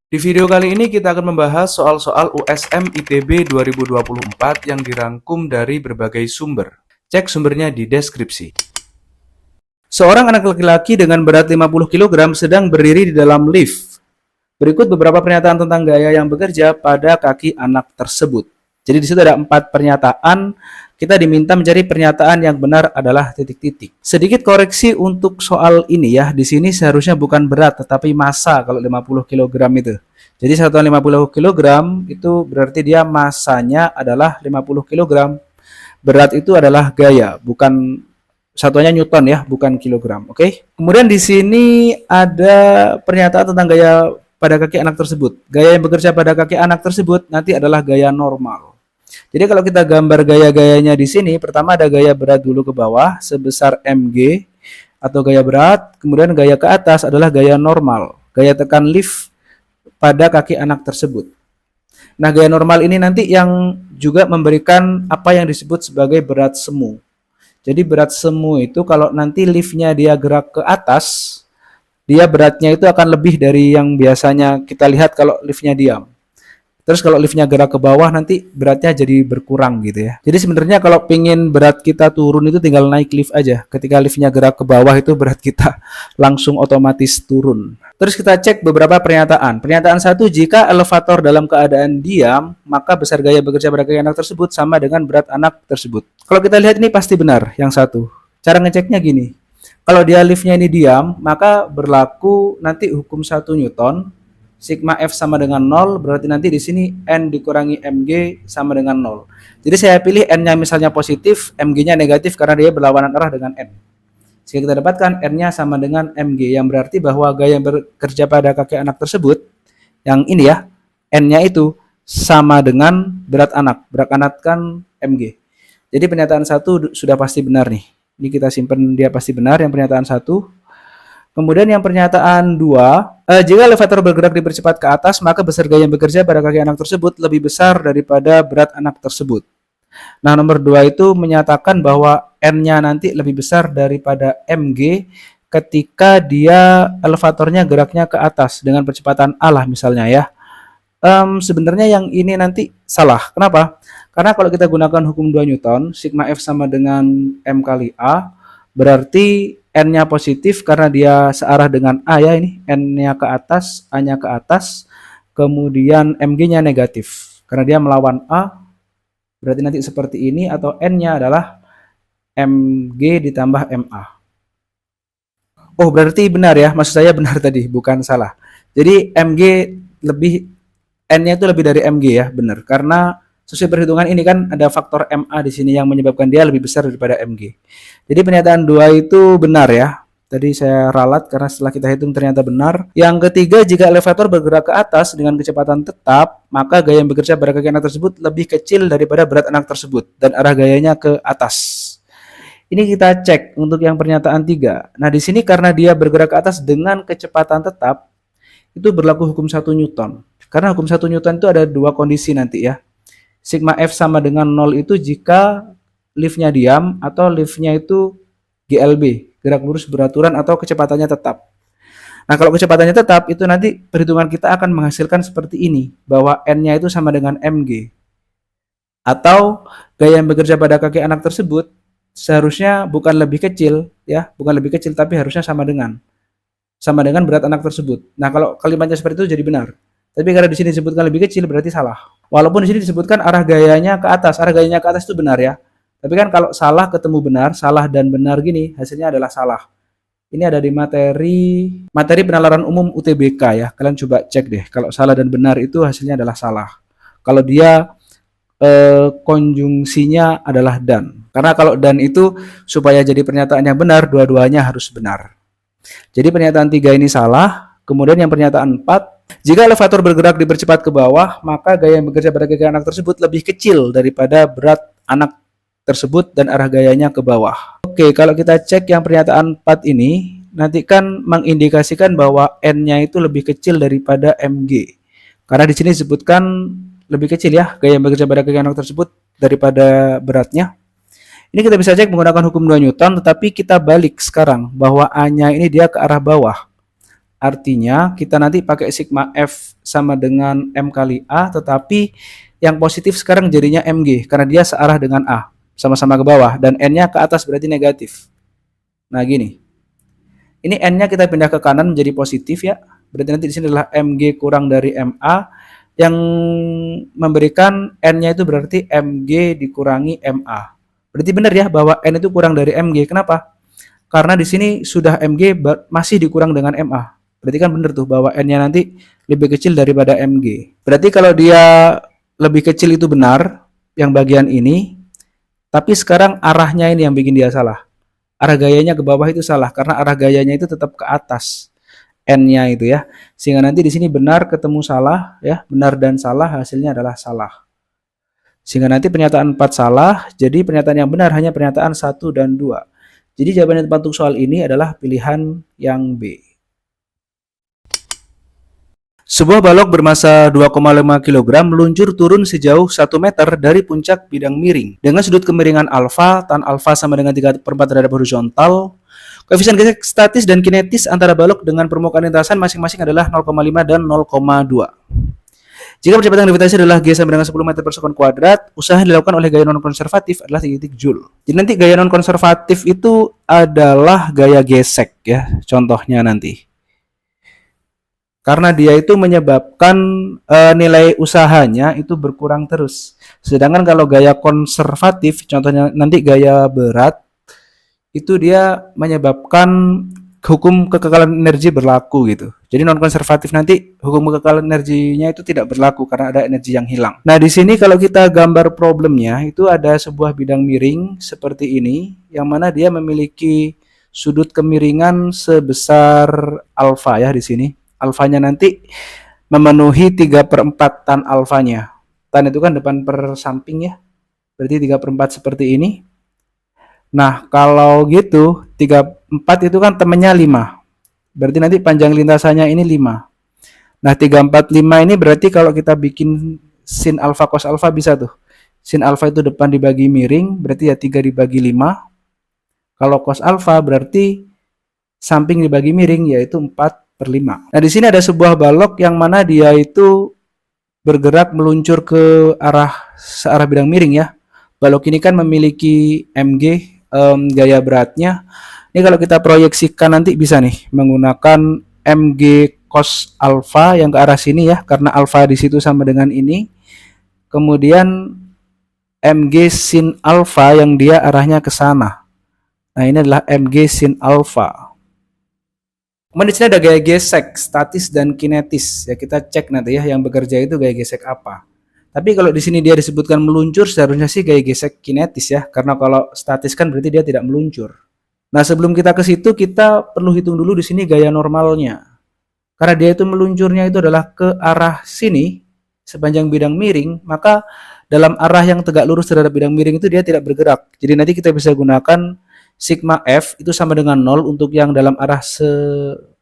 Di video kali ini kita akan membahas soal-soal USM ITB 2024 yang dirangkum dari berbagai sumber. Cek sumbernya di deskripsi. Seorang anak laki-laki dengan berat 50 kg sedang berdiri di dalam lift. Berikut beberapa pernyataan tentang gaya yang bekerja pada kaki anak tersebut. Jadi di situ ada 4 pernyataan. Kita diminta mencari pernyataan yang benar adalah titik-titik. Sedikit koreksi untuk soal ini ya. Di sini seharusnya bukan berat tetapi massa kalau 50 kg itu. Jadi satuan 50 kg itu berarti dia massanya adalah 50 kg. Berat itu adalah gaya, bukan satuannya newton ya, bukan kilogram. Oke. Kemudian di sini ada pernyataan tentang gaya pada kaki anak tersebut. Gaya yang bekerja pada kaki anak tersebut nanti adalah gaya normal. Jadi kalau kita gambar gaya-gayanya di sini, pertama ada gaya berat dulu ke bawah sebesar mg atau gaya berat, kemudian gaya ke atas adalah gaya normal, gaya tekan lift pada kaki anak tersebut. Nah, gaya normal ini nanti yang juga memberikan apa yang disebut sebagai berat semu. Jadi berat semu itu kalau nanti liftnya dia gerak ke atas, dia beratnya itu akan lebih dari yang biasanya kita lihat kalau liftnya diam. Terus kalau liftnya gerak ke bawah nanti beratnya jadi berkurang gitu ya. Jadi sebenarnya kalau pingin berat kita turun itu tinggal naik lift aja. Ketika liftnya gerak ke bawah itu berat kita langsung otomatis turun. Terus kita cek beberapa pernyataan. Pernyataan 1, jika elevator dalam keadaan diam, maka besar gaya bekerja pada kaki anak tersebut sama dengan berat anak tersebut. Kalau kita lihat ini pasti benar yang 1. Cara ngeceknya gini. Kalau dia liftnya ini diam, maka berlaku nanti hukum 1 Newton. Sigma F sama dengan 0, berarti nanti di sini N dikurangi Mg sama dengan 0. Jadi saya pilih N-nya misalnya positif, Mg-nya negatif karena dia berlawanan arah dengan N. Sehingga kita dapatkan N-nya sama dengan Mg, yang berarti bahwa gaya yang bekerja pada kaki anak tersebut, yang ini ya, N-nya itu sama dengan berat anak kan Mg. Jadi pernyataan 1 sudah pasti benar nih. Ini kita simpan dia pasti benar, yang pernyataan 1. Kemudian yang pernyataan 2, jika elevator bergerak dipercepat ke atas, maka besar gaya yang bekerja pada kaki anak tersebut lebih besar daripada berat anak tersebut. Nah, nomor 2 itu menyatakan bahwa N-nya nanti lebih besar daripada Mg ketika dia elevatornya geraknya ke atas dengan percepatan A lah misalnya ya. Sebenarnya yang ini nanti salah. Kenapa? Karena kalau kita gunakan hukum 2 Newton, sigma F sama dengan M kali A, berarti N-nya positif karena dia searah dengan A ya, ini N-nya ke atas, A-nya ke atas, kemudian Mg-nya negatif. Karena dia melawan A, berarti nanti seperti ini, atau N-nya adalah Mg ditambah Ma. Oh, berarti benar ya, maksud saya benar tadi, bukan salah. Jadi Mg lebih, N-nya itu lebih dari Mg ya, benar. Karena sesuai perhitungan ini kan ada faktor MA di sini yang menyebabkan dia lebih besar daripada Mg. Jadi pernyataan 2 itu benar ya. Tadi saya ralat karena setelah kita hitung ternyata benar. Yang ketiga, jika elevator bergerak ke atas dengan kecepatan tetap, maka gaya yang bekerja pada kaki anak tersebut lebih kecil daripada berat anak tersebut dan arah gayanya ke atas. Ini kita cek untuk yang pernyataan 3. Nah, di sini karena dia bergerak ke atas dengan kecepatan tetap, itu berlaku hukum 1 Newton. Karena hukum 1 Newton itu ada 2 kondisi nanti ya. Sigma F sama dengan 0 itu jika liftnya diam atau liftnya itu GLB, gerak lurus beraturan, atau kecepatannya tetap. Nah, kalau kecepatannya tetap itu nanti perhitungan kita akan menghasilkan seperti ini, bahwa N-nya itu sama dengan Mg. Atau gaya yang bekerja pada kaki anak tersebut seharusnya bukan lebih kecil ya, bukan lebih kecil tapi harusnya sama dengan berat anak tersebut. Nah, kalau kalimatnya seperti itu jadi benar. Tapi karena di sini disebutkan lebih kecil berarti salah. Walaupun di sini disebutkan arah gayanya ke atas itu benar ya. Tapi kan kalau salah ketemu benar, salah dan benar gini, hasilnya adalah salah. Ini ada di materi penalaran umum UTBK ya. Kalian coba cek deh. Kalau salah dan benar itu hasilnya adalah salah. Kalau dia konjungsinya adalah dan. Karena kalau dan itu supaya jadi pernyataan yang benar, dua-duanya harus benar. Jadi pernyataan 3 ini salah. Kemudian yang pernyataan 4, jika elevator bergerak dipercepat ke bawah, maka gaya yang bekerja pada kaki anak tersebut lebih kecil daripada berat anak tersebut dan arah gayanya ke bawah. Oke, kalau kita cek yang pernyataan 4 ini, nanti kan mengindikasikan bahwa N-nya itu lebih kecil daripada Mg. Karena di sini disebutkan lebih kecil ya, gaya yang bekerja pada kaki anak tersebut daripada beratnya. Ini kita bisa cek menggunakan hukum 2 Newton, tetapi kita balik sekarang bahwa A-nya ini dia ke arah bawah. Artinya kita nanti pakai sigma F sama dengan M kali A, tetapi yang positif sekarang jadinya Mg karena dia searah dengan A, sama-sama ke bawah, dan N-nya ke atas berarti negatif. Nah gini, ini N-nya kita pindah ke kanan menjadi positif ya, berarti nanti di sini adalah Mg kurang dari Ma, yang memberikan N-nya itu berarti Mg dikurangi Ma. Berarti benar ya bahwa N itu kurang dari Mg. Kenapa? Karena di sini sudah Mg masih dikurang dengan Ma. Berarti kan benar tuh bahwa N-nya nanti lebih kecil daripada Mg. Berarti kalau dia lebih kecil itu benar, yang bagian ini, tapi sekarang arahnya ini yang bikin dia salah. Arah gayanya ke bawah itu salah, karena arah gayanya itu tetap ke atas. N-nya itu ya. Sehingga nanti di sini benar ketemu salah, ya, benar dan salah hasilnya adalah salah. Sehingga nanti pernyataan 4 salah, jadi pernyataan yang benar hanya pernyataan 1 dan 2. Jadi jawaban yang tepat untuk soal ini adalah pilihan yang B. Sebuah balok bermasa 2,5 kg meluncur turun sejauh 1 meter dari puncak bidang miring. Dengan sudut kemiringan alfa, tan alfa sama dengan 3/4 terhadap horizontal. Koefisien gesek statis dan kinetis antara balok dengan permukaan lintasan masing-masing adalah 0,5 dan 0,2. Jika percepatan gravitasi adalah G sama dengan 10 meter per sekon kuadrat, usaha yang dilakukan oleh gaya non-konservatif adalah 3 Joule. Jadi nanti gaya non-konservatif itu adalah gaya gesek ya, contohnya nanti. Karena dia itu menyebabkan nilai usahanya itu berkurang terus. Sedangkan kalau gaya konservatif, contohnya nanti gaya berat, itu dia menyebabkan hukum kekekalan energi berlaku gitu. Jadi non konservatif nanti hukum kekekalan energinya itu tidak berlaku karena ada energi yang hilang. Nah, di sini kalau kita gambar problemnya itu ada sebuah bidang miring seperti ini yang mana dia memiliki sudut kemiringan sebesar alfa ya di sini. Alfanya nanti memenuhi 3/4 tan alfanya. Tan itu kan depan per samping ya. Berarti 3/4 seperti ini. Nah, kalau gitu 3/4 itu kan temennya 5. Berarti nanti panjang lintasannya ini 5. Nah, 3/4 5 ini berarti kalau kita bikin sin alfa cos alfa bisa tuh. Sin alfa itu depan dibagi miring, berarti ya 3 dibagi 5. Kalau cos alfa berarti samping dibagi miring yaitu 4/5. Nah, di sini ada sebuah balok yang mana dia itu bergerak meluncur ke searah bidang miring ya. Balok ini kan memiliki Mg gaya beratnya. Ini kalau kita proyeksikan nanti bisa nih menggunakan Mg cos alfa yang ke arah sini ya, karena alfa di situ sama dengan ini. Kemudian Mg sin alfa yang dia arahnya ke sana. Nah, ini adalah Mg sin alfa. Kemudian di sini ada gaya gesek, statis dan kinetis. Ya kita cek nanti ya yang bekerja itu gaya gesek apa. Tapi kalau di sini dia disebutkan meluncur, seharusnya sih gaya gesek kinetis ya. Karena kalau statis kan berarti dia tidak meluncur. Nah, sebelum kita ke situ kita perlu hitung dulu di sini gaya normalnya. Karena dia itu meluncurnya itu adalah ke arah sini sepanjang bidang miring, maka dalam arah yang tegak lurus terhadap bidang miring itu dia tidak bergerak. Jadi nanti kita bisa gunakan sigma F itu sama dengan 0 untuk yang dalam arah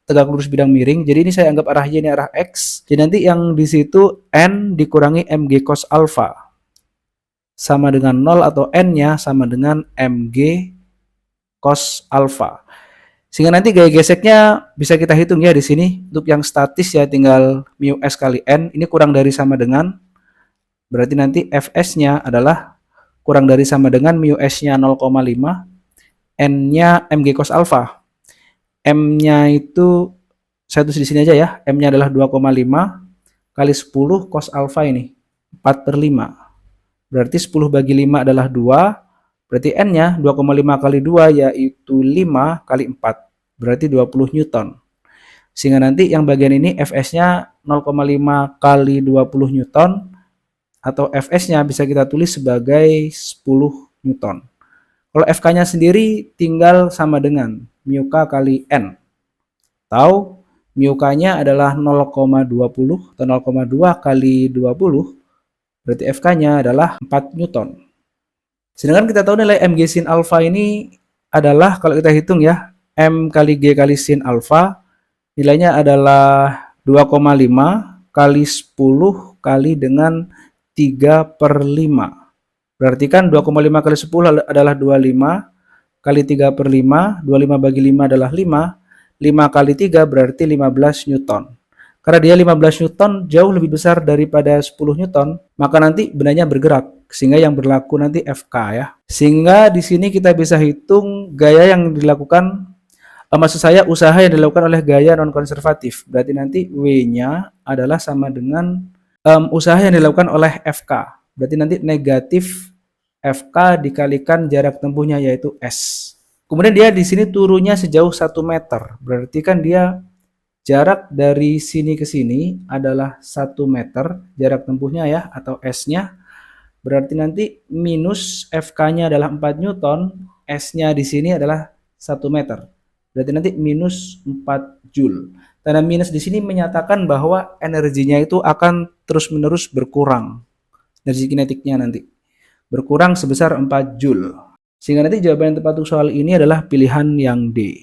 tegak lurus bidang miring. Jadi ini saya anggap arah Y ini arah X. Jadi nanti yang di situ N dikurangi Mg cos alfa sama dengan 0 atau N-nya sama dengan Mg cos alfa. Sehingga nanti gaya geseknya bisa kita hitung ya di sini. Untuk yang statis ya tinggal mu S kali N. Ini kurang dari sama dengan, berarti nanti Fs-nya adalah kurang dari sama dengan mu S-nya 0,5, N-nya Mg cos alfa. M-nya itu saya tulis di sini aja ya. M-nya adalah 2,5 kali 10 cos alfa ini 4/5. Berarti 10 bagi 5 adalah 2. Berarti N-nya 2,5 kali 2 yaitu 5 kali 4. Berarti 20 Newton. Sehingga nanti yang bagian ini Fs-nya 0,5 kali 20 Newton. Atau Fs-nya bisa kita tulis sebagai 10 Newton. Kalau FK-nya sendiri tinggal sama dengan mu K kali N. Atau mu K-nya adalah 0,20 atau 0,2 kali 20. Berarti FK-nya adalah 4 Newton. Sedangkan kita tahu nilai Mg sin alfa ini adalah kalau kita hitung ya, M kali G kali sin alfa nilainya adalah 2,5 kali 10 kali dengan 3/5. Berarti kan 2,5 kali 10 adalah 25 kali 3/5, 25 bagi 5 adalah 5, 5 kali 3 berarti 15 Newton. Karena dia 15 Newton jauh lebih besar daripada 10 Newton, maka nanti bendanya bergerak. Sehingga yang berlaku nanti Fk ya. Sehingga di sini kita bisa hitung gaya yang dilakukan, maksud saya usaha yang dilakukan oleh gaya non-konservatif. Berarti nanti W-nya adalah sama dengan usaha yang dilakukan oleh Fk. Berarti nanti negatif Fk dikalikan jarak tempuhnya yaitu S. Kemudian dia di sini turunnya sejauh 1 meter. Berarti kan dia jarak dari sini ke sini adalah 1 meter, jarak tempuhnya ya, atau S-nya. Berarti nanti minus Fk-nya adalah 4 Newton, S-nya di sini adalah 1 meter. Berarti nanti minus 4 Joule. Tanda minus di sini menyatakan bahwa energinya itu akan terus-menerus berkurang. Energi kinetiknya nanti berkurang sebesar 4 Joule. Sehingga nanti jawaban yang tepat untuk soal ini adalah pilihan yang D.